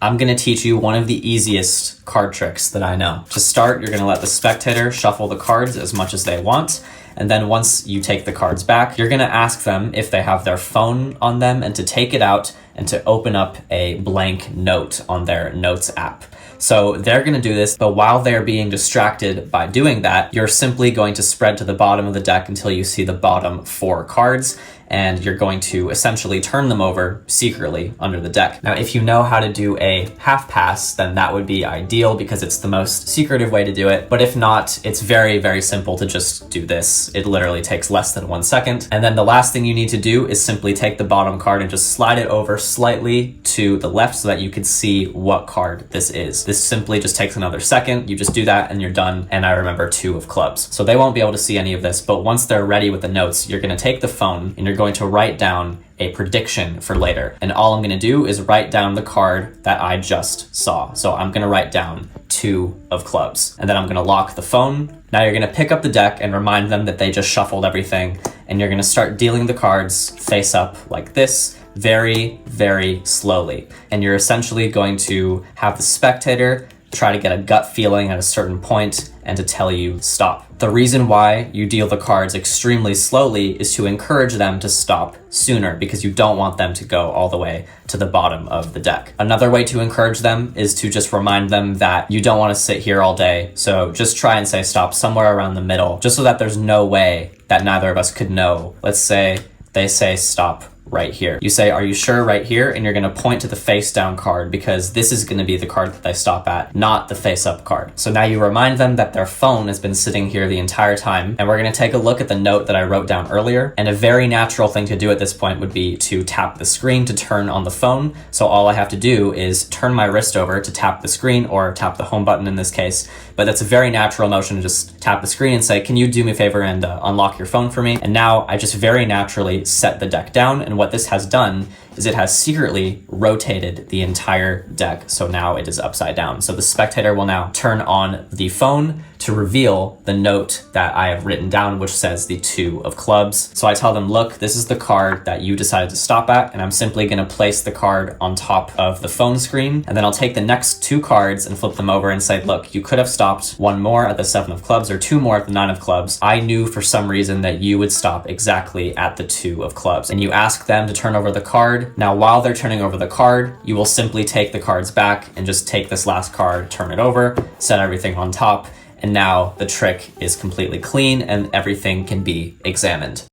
I'm gonna teach you one of the easiest card tricks that I know. To start, you're gonna let the spectator shuffle the cards as much as they want. And then once you take the cards back, you're gonna ask them if they have their phone on them and to take it out and to open up a blank note on their notes app. So they're gonna do this, but while they're being distracted by doing that, you're simply going to spread to the bottom of the deck until you see the bottom 4 cards, and you're going to essentially turn them over secretly under the deck. Now, if you know how to do a half pass, then that would be ideal because it's the most secretive way to do it. But if not, it's very, very simple to just do this. It literally takes less than 1 second. And then the last thing you need to do is simply take the bottom card and just slide it over slightly to the left so that you can see what card this is. This simply just takes another second. You just do that and you're done. And I remember 2 of clubs. So they won't be able to see any of this, but once they're ready with the notes, you're gonna take the phone and you're going to write down a prediction for later. And all I'm gonna do is write down the card that I just saw. So I'm gonna write down 2 of clubs, and then I'm gonna lock the phone. Now you're gonna pick up the deck and remind them that they just shuffled everything, and you're gonna start dealing the cards face up like this, very, very slowly. And you're essentially going to have the spectator try to get a gut feeling at a certain point and to tell you stop. The reason why you deal the cards extremely slowly is to encourage them to stop sooner because you don't want them to go all the way to the bottom of the deck. Another way to encourage them is to just remind them that you don't want to sit here all day. So just try and say stop somewhere around the middle, just so that there's no way that neither of us could know. Let's say they say stop right here. You say, are you sure right here? And you're gonna point to the face down card because this is gonna be the card that they stop at, not the face up card. So now you remind them that their phone has been sitting here the entire time. And we're gonna take a look at the note that I wrote down earlier. And a very natural thing to do at this point would be to tap the screen to turn on the phone. So all I have to do is turn my wrist over to tap the screen or tap the home button in this case. But that's a very natural motion to just tap the screen and say, can you do me a favor and unlock your phone for me? And now I just very naturally set the deck down, and what this has done is it has secretly rotated the entire deck. So now it is upside down. So the spectator will now turn on the phone to reveal the note that I have written down, which says the 2 of clubs. So I tell them, look, this is the card that you decided to stop at, and I'm simply gonna place the card on top of the phone screen. And then I'll take the next 2 cards and flip them over and say, look, you could have stopped 1 more at the 7 of clubs or 2 more at the 9 of clubs. I knew for some reason that you would stop exactly at the 2 of clubs. And you ask them to turn over the card. Now, while they're turning over the card, you will simply take the cards back and just take this last card, turn it over, set everything on top, and now the trick is completely clean and everything can be examined.